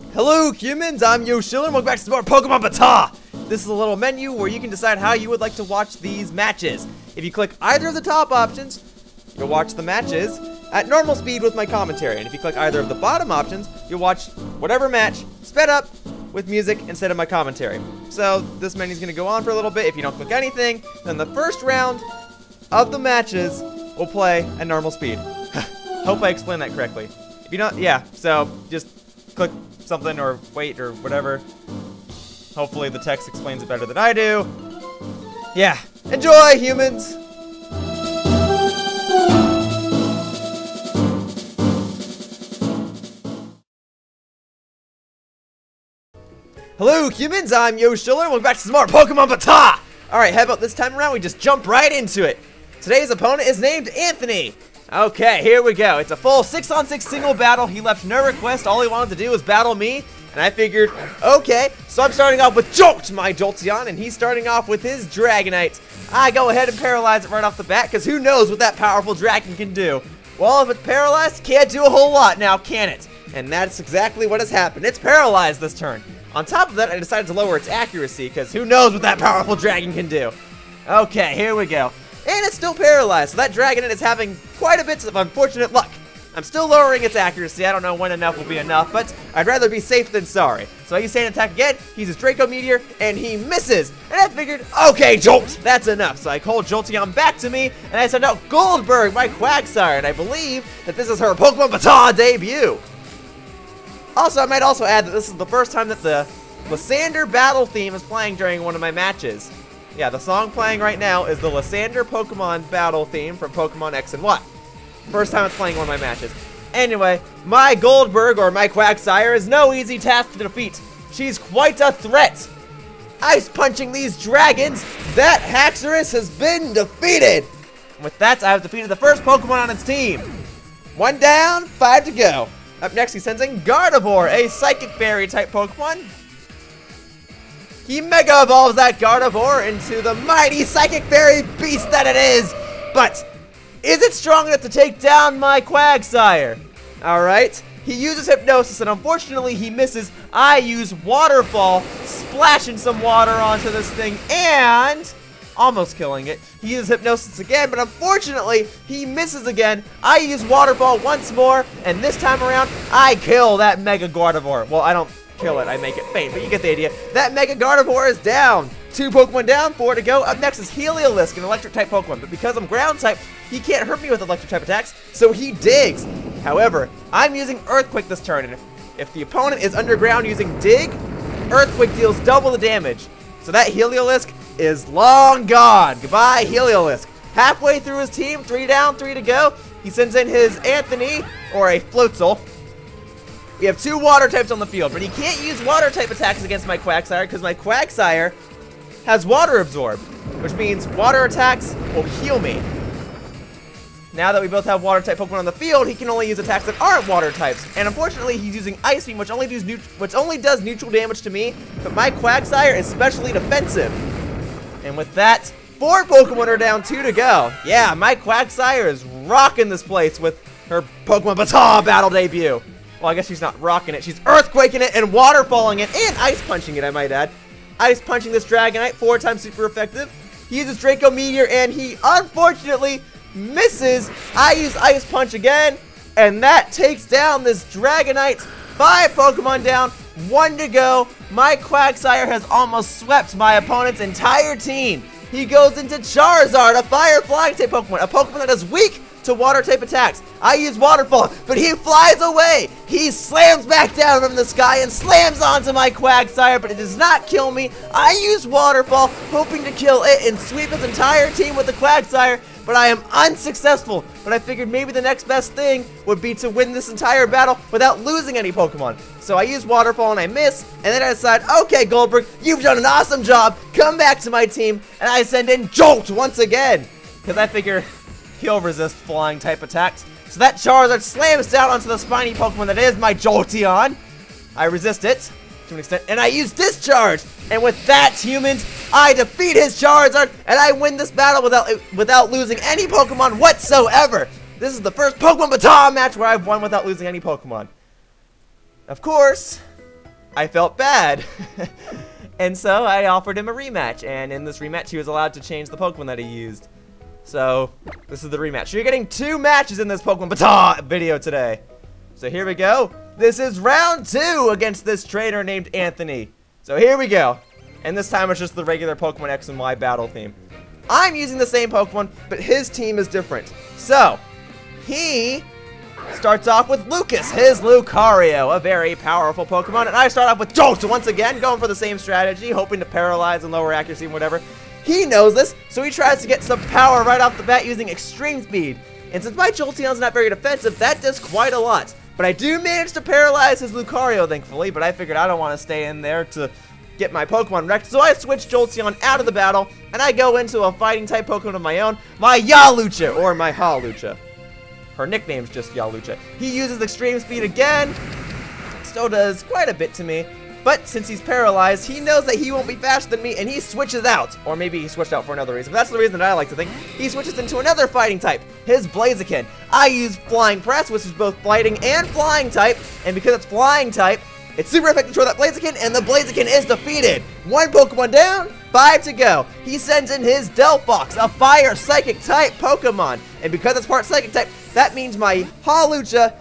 Hello humans, I'm Yoshiller and welcome back to some more Pokemon BATAW! This is a little menu where you can decide how you would like to watch these matches. If you click either of the top options, you'll watch the matches at normal speed with my commentary. And if you click either of the bottom options, you'll watch whatever match sped up with music instead of my commentary. So this menu's going to go on for a little bit. If you don't click anything, then the first round of the matches will play at normal speed. Hope I explained that correctly. If you don't, yeah, so just click something or wait or whatever. Hopefully the text explains it better than I do. Yeah, enjoy humans! Hello humans, I'm Yoshiller, welcome back to some more Pokemon BATAW! Alright, how about this time around we just jump right into it. Today's opponent is named Anthony. Okay, here we go. It's a full 6-on-6 single battle. He left no request. All he wanted to do was battle me. And I figured, okay, so I'm starting off with Jolt, my Jolteon, and he's starting off with his Dragonite. I go ahead and paralyze it right off the bat, because who knows what that powerful dragon can do. Well, if it's paralyzed, can't do a whole lot now, can it? And that's exactly what has happened. It's paralyzed this turn. On top of that, I decided to lower its accuracy, because who knows what that powerful dragon can do. Okay, here we go. And it's still paralyzed, so that Dragonite is having quite a bit of unfortunate luck. I'm still lowering its accuracy. I don't know when enough will be enough, but I'd rather be safe than sorry. So I use Sand Attack again. He uses Draco Meteor, and he misses. And I figured, okay, Jolt, that's enough. So I called Jolteon back to me, and I sent out Goldberg, my Quagsire, and I believe that this is her Pokemon BATAW debut. Also, I might also add that this is the first time that the Lysander battle theme is playing during one of my matches. Yeah, the song playing right now is the Lysander Pokemon battle theme from Pokemon X and Y. First time it's playing one of my matches. Anyway, my Goldberg, or my Quagsire, is no easy task to defeat. She's quite a threat. Ice punching these dragons, that Haxorus has been defeated. And with that, I have defeated the first Pokemon on its team. 1 down, 5 to go. Up next, he sends in Gardevoir, a Psychic Berry type Pokemon. He Mega Evolves that Gardevoir into the mighty Psychic Fairy beast that it is! But, is it strong enough to take down my Quagsire? Alright, he uses Hypnosis and unfortunately he misses. I use Waterfall, splashing some water onto this thing and almost killing it. He uses Hypnosis again, but unfortunately he misses again. I use Waterfall once more, and this time around, I kill that Mega Gardevoir. Well, I don't kill it, I make it faint, but you get the idea. That Mega Gardevoir is down. 2 Pokemon down, 4 to go. Up next is Heliolisk, an electric type Pokemon, but because I'm ground type, he can't hurt me with electric type attacks, so he digs. However, I'm using Earthquake this turn, and if the opponent is underground using Dig, Earthquake deals double the damage. So that Heliolisk is long gone. Goodbye, Heliolisk. Halfway through his team, 3 down, 3 to go. He sends in his Anthony, or a Floatzel. We have 2 water types on the field, but he can't use water type attacks against my Quagsire because my Quagsire has Water Absorb, which means water attacks will heal me. Now that we both have water type Pokemon on the field, he can only use attacks that aren't water types. And unfortunately, he's using Ice Beam, which only does neutral damage to me, but my Quagsire is specially defensive. And with that, 4 Pokemon are down, 2 to go. Yeah, my Quagsire is rocking this place with her Pokemon BATAW battle debut. Well, I guess she's not rocking it. She's Earthquaking it and Waterfalling it and Ice Punching it, I might add. Ice Punching this Dragonite, 4 times super effective. He uses Draco Meteor and he unfortunately misses. I use Ice Punch again, and that takes down this Dragonite. 5 Pokemon down, 1 to go. My Quagsire has almost swept my opponent's entire team. He goes into Charizard, a Fire Flying type Pokemon, a Pokemon that is weak to water type attacks. I use Waterfall, but he flies away. He slams back down from the sky and slams onto my Quagsire, but it does not kill me. I use Waterfall, hoping to kill it and sweep his entire team with the Quagsire, but I am unsuccessful. But I figured maybe the next best thing would be to win this entire battle without losing any Pokemon. So I use Waterfall and I miss, and then I decide, okay, Goldberg, you've done an awesome job. Come back to my team, and I send in Jolt once again, because I figure he'll resist flying type attacks. So that Charizard slams down onto the spiny Pokemon that is my Jolteon. I resist it to an extent, and I use Discharge. And with that, humans, I defeat his Charizard, and I win this battle without losing any Pokemon whatsoever. This is the first Pokemon BATAW match where I've won without losing any Pokemon. Of course, I felt bad. And so I offered him a rematch, and in this rematch he was allowed to change the Pokemon that he used. So this is the rematch. So you're getting 2 matches in this Pokemon BATAW video today. So here we go. This is round 2 against this trainer named Anthony. So here we go. And this time it's just the regular Pokemon X and Y battle theme. I'm using the same Pokemon, but his team is different. So he starts off with Lucas, his Lucario, a very powerful Pokemon, and I start off with Jolt once again, going for the same strategy, hoping to paralyze and lower accuracy and whatever. He knows this, so he tries to get some power right off the bat using extreme speed. And since my Jolteon's not very defensive, that does quite a lot. But I do manage to paralyze his Lucario, thankfully, but I figured I don't want to stay in there to get my Pokemon wrecked, so I switch Jolteon out of the battle, and I go into a fighting type Pokemon of my own, my Yalucha, or my Hawlucha. Her nickname's just Yalucha. He uses extreme speed again, still does quite a bit to me, but since he's paralyzed, he knows that he won't be faster than me, and he switches out. Or maybe he switched out for another reason, but that's the reason that I like to think. He switches into another fighting type, his Blaziken. I use Flying Press, which is both fighting and flying type, and because it's flying type, it's super effective toward that Blaziken, and the Blaziken is defeated. 1 Pokemon down, 5 to go. He sends in his Delphox, a fire psychic type Pokemon, and because it's part psychic type, that means my Hawlucha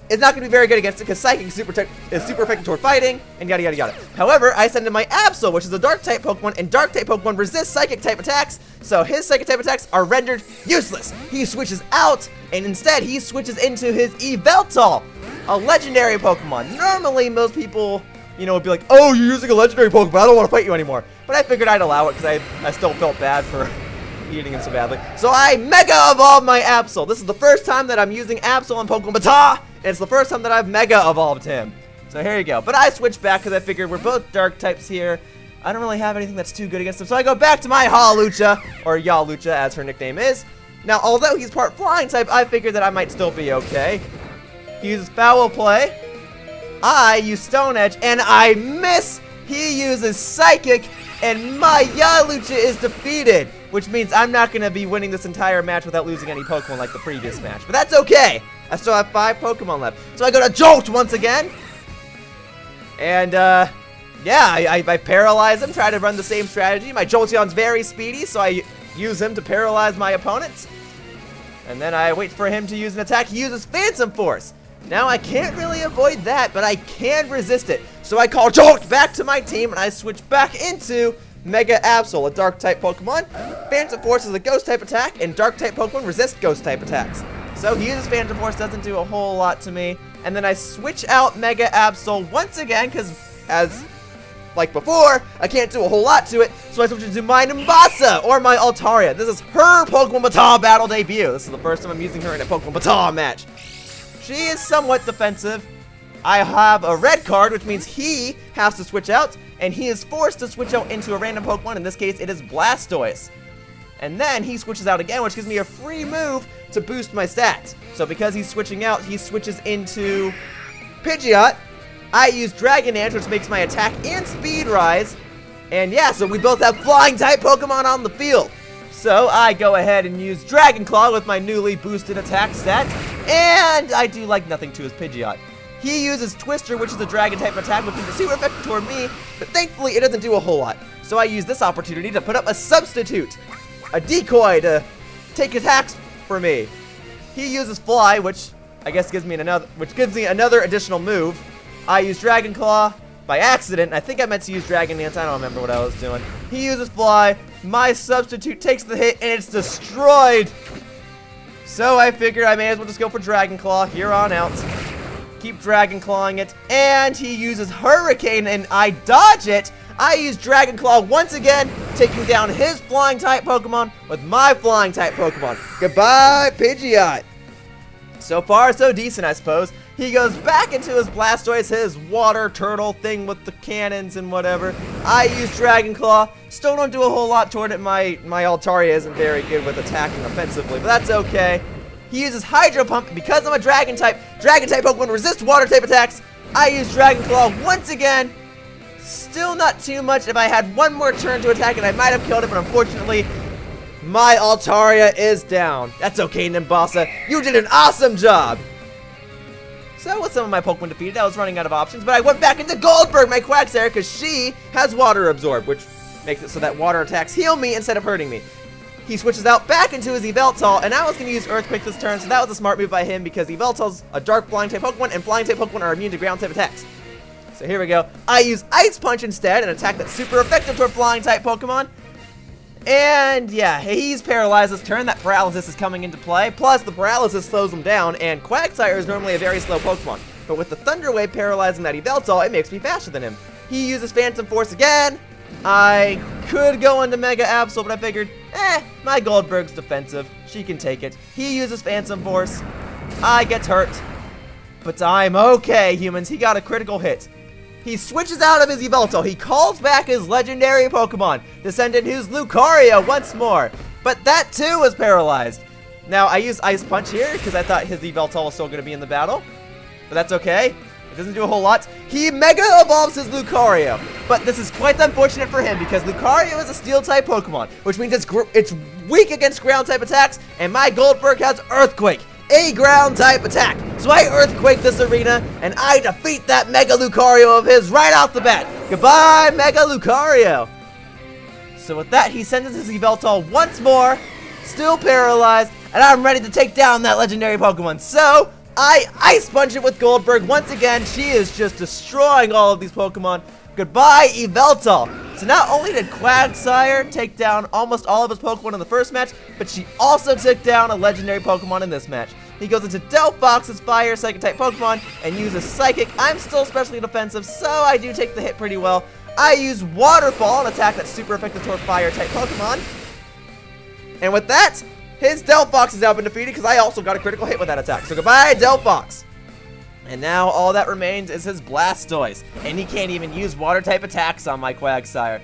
is not going to be very good against it because Psychic is super effective toward fighting, and yada yada yada. However, I send in my Absol, which is a Dark type Pokemon, and Dark type Pokemon resist Psychic type attacks, so his Psychic type attacks are rendered useless. He switches out, and instead he switches into his Yveltal, a legendary Pokemon. Normally, most people, would be like, oh, you're using a legendary Pokemon, I don't want to fight you anymore. But I figured I'd allow it because I still felt bad for eating him so badly. So I Mega Evolved my Absol. This is the first time that I'm using Absol on Pokemon BATAW, and it's the first time that I've Mega Evolved him. So here you go. But I switched back because I figured we're both Dark types here. I don't really have anything that's too good against him, so I go back to my Hawlucha, or Yalucha as her nickname is. Now, although he's part Flying type, I figured that I might still be okay. He uses Foul Play. I use Stone Edge, and I miss. He uses Psychic, and my Yalucha is defeated, which means I'm not going to be winning this entire match without losing any Pokemon like the previous match. But that's okay. I still have 5 Pokemon left. So I go to Jolt once again. And, yeah, I paralyze him, try to run the same strategy. My Jolteon's very speedy, so I use him to paralyze my opponents. And then I wait for him to use an attack. He uses Phantom Force. Now, I can't really avoid that, but I can resist it. So I call Jolt back to my team, and I switch back into Mega Absol, a Dark-type Pokemon. Phantom Force is a Ghost-type attack, and Dark-type Pokemon resist Ghost-type attacks. So he uses Phantom Force, doesn't do a whole lot to me. And then I switch out Mega Absol once again, because as like before, I can't do a whole lot to it. So I switch into my Nimbasa, or my Altaria. This is her Pokemon BATAW battle debut. This is the first time I'm using her in a Pokemon BATAW match. She is somewhat defensive. I have a red card, which means he has to switch out, and he is forced to switch out into a random Pokemon. In this case, it is Blastoise. And then he switches out again, which gives me a free move to boost my stats. So because he's switching out, he switches into Pidgeot. I use Dragon Dance, which makes my attack and speed rise. And yeah, so we both have flying type Pokemon on the field. So I go ahead and use Dragon Claw with my newly boosted attack stats. And I do like nothing to his Pidgeot. He uses Twister, which is a Dragon type attack, which is super effective toward me, but thankfully it doesn't do a whole lot. So I use this opportunity to put up a substitute, a decoy to take attacks for me. He uses Fly, which I guess gives me another additional move. I use Dragon Claw by accident. I think I meant to use Dragon Dance. I don't remember what I was doing. He uses Fly. My substitute takes the hit, and it's destroyed. So I figured I may as well just go for Dragon Claw here on out. Keep Dragon Clawing it, and he uses Hurricane, and I dodge it. I use Dragon Claw once again, taking down his flying type Pokemon with my flying type Pokemon. Goodbye, Pidgeot. So far, so decent, I suppose. He goes back into his Blastoise, his water turtle thing with the cannons and whatever. I use Dragon Claw. Still don't do a whole lot toward it. My Altaria isn't very good with attacking offensively, but that's okay. He uses Hydro Pump. Because I'm a Dragon type Pokemon resist water type attacks. I use Dragon Claw once again. Still not too much. If I had one more turn to attack it, I might have killed it, but unfortunately, my Altaria is down. That's okay, Nimbasa. You did an awesome job. So with some of my Pokemon defeated, I was running out of options, but I went back into Goldberg, my Quagsire, because she has Water Absorb, which makes it so that water attacks heal me instead of hurting me. He switches out back into his Yveltal, and I was going to use Earthquake this turn, so that was a smart move by him because Yveltal's a dark flying type Pokemon, and flying type Pokemon are immune to ground type attacks. So here we go. I use Ice Punch instead, an attack that's super effective toward flying type Pokemon. And yeah, he's paralyzed this turn. That paralysis is coming into play. Plus, the paralysis slows him down, and Quagsire is normally a very slow Pokemon. But with the Thunder Wave paralyzing that Yveltal, it makes me faster than him. He uses Phantom Force again. I could go into Mega Absol, but I figured, my Goldberg's defensive. She can take it. He uses Phantom Force. I get hurt. But I'm okay, humans. He got a critical hit. He switches out of his Yveltal. He calls back his legendary Pokemon to send in his Lucario once more. But that too was paralyzed. Now, I used Ice Punch here because I thought his Yveltal was still going to be in the battle. But that's okay. It doesn't do a whole lot. He Mega Evolves his Lucario. But this is quite unfortunate for him because Lucario is a Steel-type Pokemon, which means it's weak against Ground-type attacks, and my Goldberg has Earthquake, a Ground-type attack. So I Earthquake this arena, and I defeat that Mega Lucario of his right off the bat. Goodbye, Mega Lucario. So with that, he sends his Yveltal once more, still paralyzed, and I'm ready to take down that legendary Pokemon. So I Ice Punch it with Goldberg once again. She is just destroying all of these Pokemon. Goodbye, Yveltal. So not only did Quagsire take down almost all of his Pokemon in the first match, but she also took down a legendary Pokemon in this match. He goes into Delphox's Fire Psychic-type Pokemon and uses Psychic. I'm still specially defensive, so I do take the hit pretty well. I use Waterfall, an attack that's super effective toward Fire-type Pokemon. And with that, his Delphox has now been defeated because I also got a critical hit with that attack. So goodbye, Delphox. And now all that remains is his Blastoise. And he can't even use Water-type attacks on my Quagsire.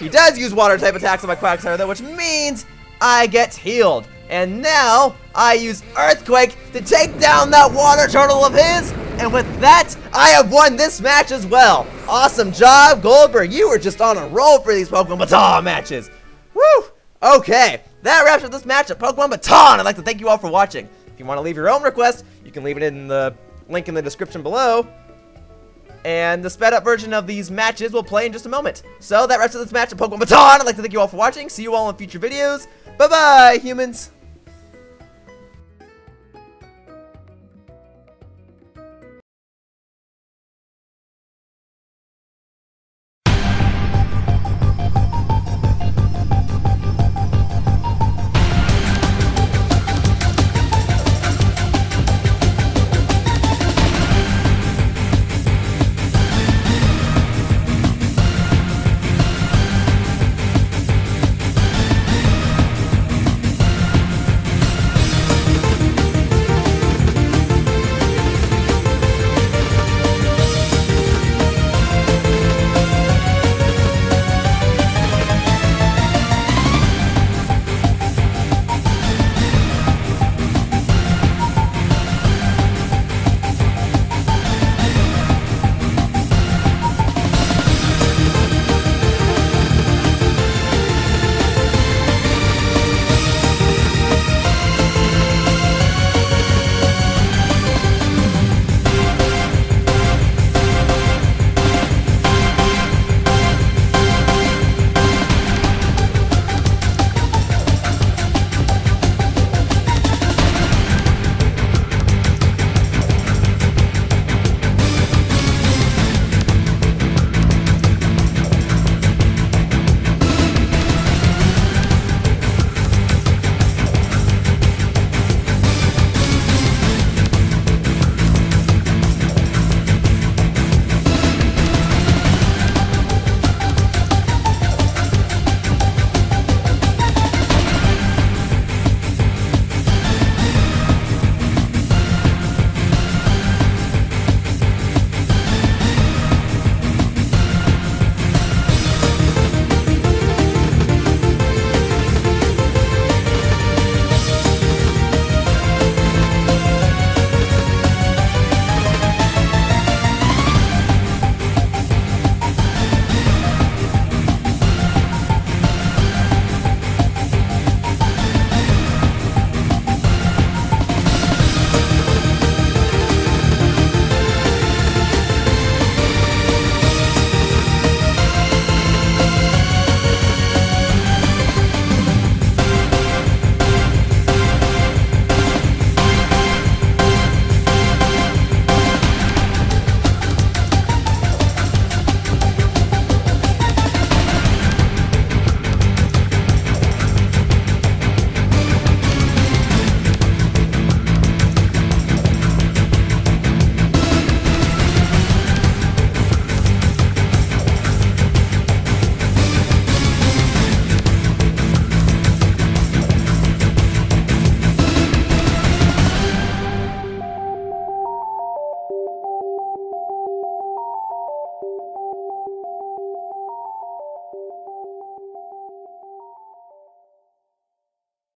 He does use Water-type attacks on my Quagsire, though, which means I get healed. And now I use Earthquake to take down that Water Turtle of his. And with that, I have won this match as well. Awesome job, Goldberg. You were just on a roll for these Pokemon BATAW matches. Woo! Okay, that wraps up this match of Pokemon BATAW, and I'd like to thank you all for watching. If you want to leave your own request, you can leave it in the link in the description below. And the sped up version of these matches will play in just a moment. So that wraps up this match of Pokemon BATAW, and I'd like to thank you all for watching. See you all in future videos. Bye-bye, humans.